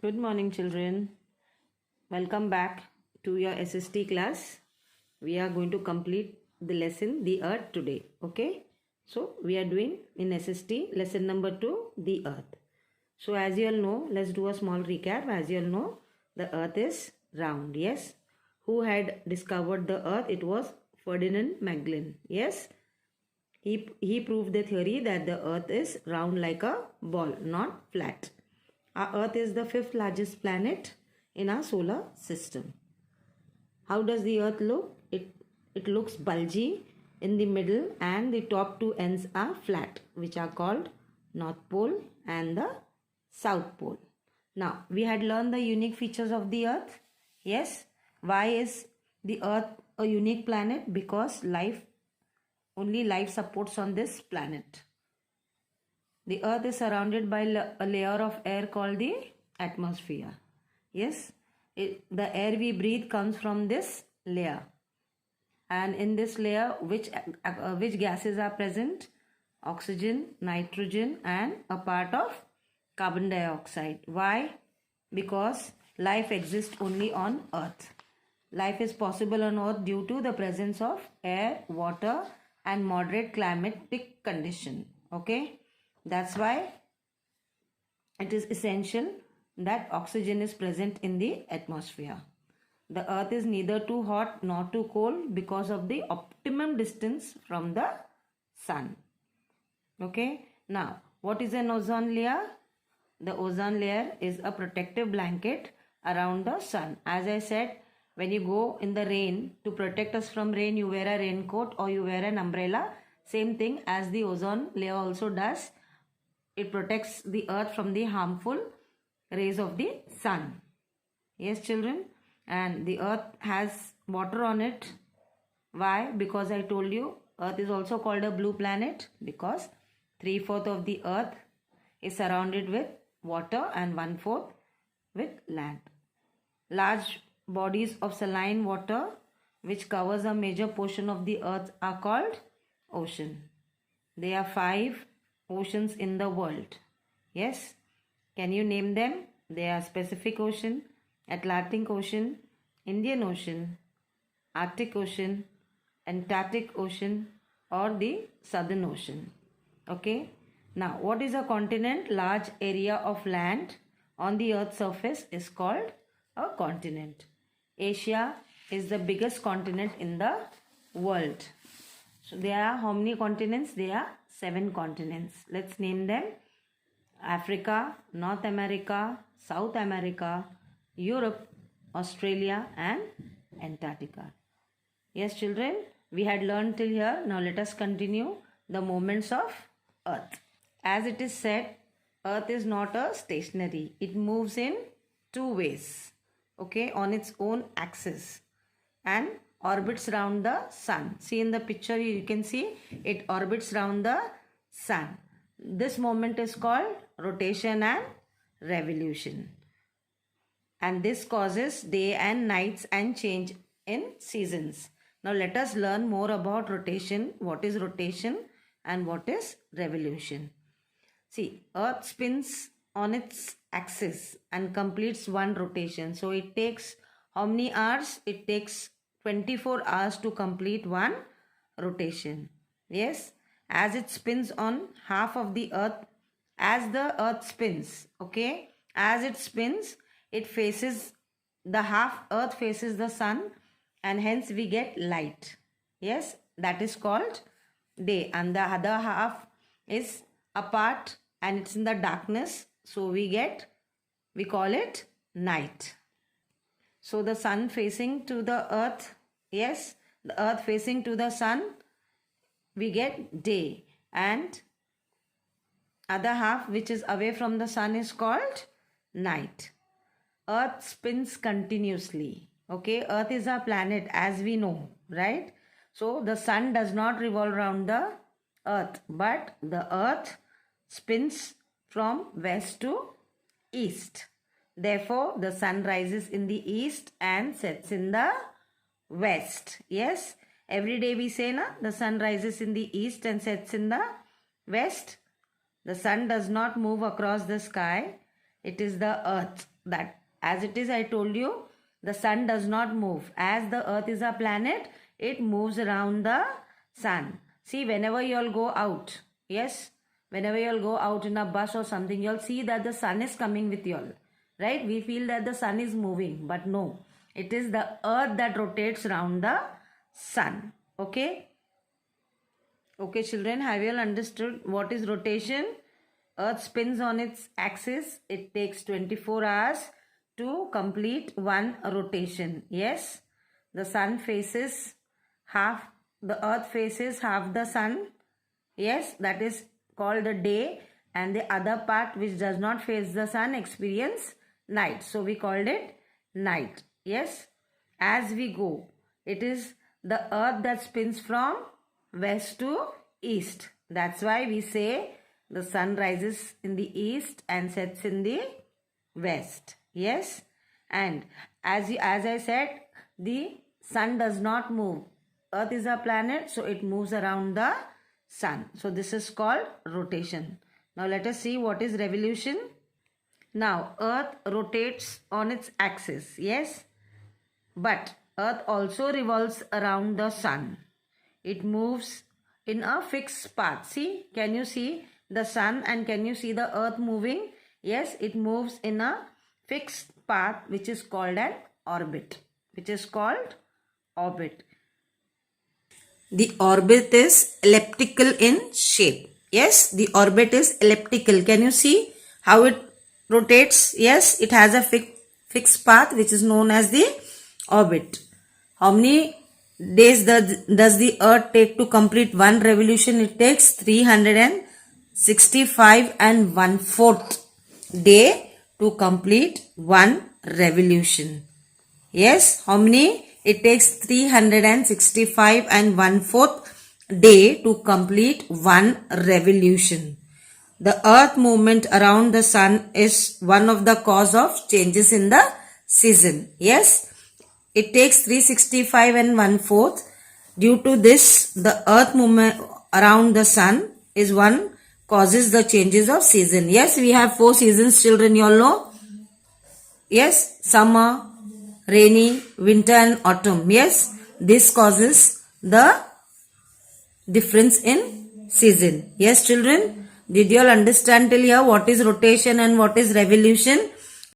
Good morning, children. Welcome back to your SST class. We are going to complete the lesson The Earth today. Okay. So we are doing in SST lesson number 2, The Earth. So as you all know, let's do a small recap. As you all know, the Earth is round. Yes. Who had discovered the Earth? It was Ferdinand Magellan. Yes. He proved the theory that the Earth is round like a ball, not flat. Our Earth is the 5th largest planet in our solar system. How does the Earth look? It looks bulgy in the middle, and the top two ends are flat, which are called North Pole and the South Pole. Now, we had learned the unique features of the Earth. Yes. Why is the Earth a unique planet? Because only life supports on this planet. The Earth is surrounded by a layer of air called the atmosphere. Yes, the air we breathe comes from this layer. And in this layer, which gases are present? Oxygen, nitrogen, and a part of carbon dioxide. Why? Because life exists only on Earth. Life is possible on Earth due to the presence of air, water, and moderate climatic condition. Okay. That's why it is essential that oxygen is present in the atmosphere. The Earth is neither too hot nor too cold because of the optimum distance from the sun. Okay. Now, what is an ozone layer? The ozone layer is a protective blanket around the sun. As I said, when you go in the rain, to protect us from rain, you wear a raincoat or you wear an umbrella. Same thing as the ozone layer also does. It protects the earth from the harmful rays of the sun. Yes, children. And the earth has water on it. Why? Because I told you, earth is also called a blue planet because 3/4 of the earth is surrounded with water and 1/4 with land. Large bodies of saline water which covers a major portion of the earth are called ocean. There are 5 oceans in the world. Yes. Can you name them? They are Pacific Ocean, Atlantic Ocean, Indian Ocean, Arctic Ocean, Antarctic Ocean, or the Southern Ocean. Okay. Now, what is a continent? Large area of land on the earth's surface is called a continent. Asia is the biggest continent in the world. So there are how many continents? There are 7 continents. Let's name them: Africa, North America, South America, Europe, Australia, and Antarctica. Yes, children, we had learned till here. Now let us continue the movements of Earth. As it is said, Earth is not a stationary. It moves in 2 ways. Okay, on its own axis and orbits around the sun. See in the picture, you can see it orbits around the sun. This movement is called rotation and revolution. And this causes day and nights and change in seasons. Now let us learn more about rotation. What is rotation and what is revolution? See, Earth spins on its axis and completes one rotation. So it takes how many hours? It takes 24 hours to complete one rotation. Yes, as it spins on half of the earth, as the earth spins, okay, as it spins, it faces the half earth faces the sun, and hence we get light. Yes, that is called day, and the other half is apart and it's in the darkness, so we call it night. So the sun facing to the earth, yes, the earth facing to the sun, we get day, and other half which is away from the sun is called night. Earth spins continuously. Okay, earth is a planet as we know, right? So the sun does not revolve around the earth, but the earth spins from west to east. Therefore, the sun rises in the east and sets in the west. Yes, every day we say, na, the sun rises in the east and sets in the west. The sun does not move across the sky. It is the earth that as it is, I told you, the sun does not move. As the earth is a planet, it moves around the sun. See, whenever you all go out, yes, whenever you all go out in a bus or something, you all see that the sun is coming with you all, right? We feel that the sun is moving, but no, it is the earth that rotates around the sun. Okay? Okay, children, have you all understood what is rotation? Earth spins on its axis. It takes 24 hours to complete one rotation. Yes, the sun faces half, the earth faces half the sun. Yes, that is called the day, and the other part which does not face the sun experience night. So we called it night. Yes, as we go, it is the earth that spins from west to east. That's why we say the sun rises in the east and sets in the west. Yes, and as I said, the sun does not move. Earth is a planet, so it moves around the sun. So this is called rotation. Now let us see what is revolution. Now earth rotates on its axis. Yes, but earth also revolves around the sun. It moves in a fixed path. See, can you see the sun and can you see the earth moving? Yes, it moves in a fixed path which is called an orbit. Which is called orbit. The orbit is elliptical in shape. Yes, the orbit is elliptical. Can you see how it rotates? Yes, it has a fixed path which is known as the orbit. How many days does the earth take to complete one revolution? It takes 365 and 1/4 day to complete one revolution. Yes, how many? It takes 365 and 1/4 day to complete one revolution. The earth movement around the sun is one of the cause of changes in the season. Yes, it takes 365 and 1/4. Due to this, the earth movement around the sun is one causes the changes of season. Yes, we have 4 seasons, children, you all know. Yes, summer, rainy, winter and autumn. Yes, this causes the difference in season. Yes, children, did you all understand till here what is rotation and what is revolution?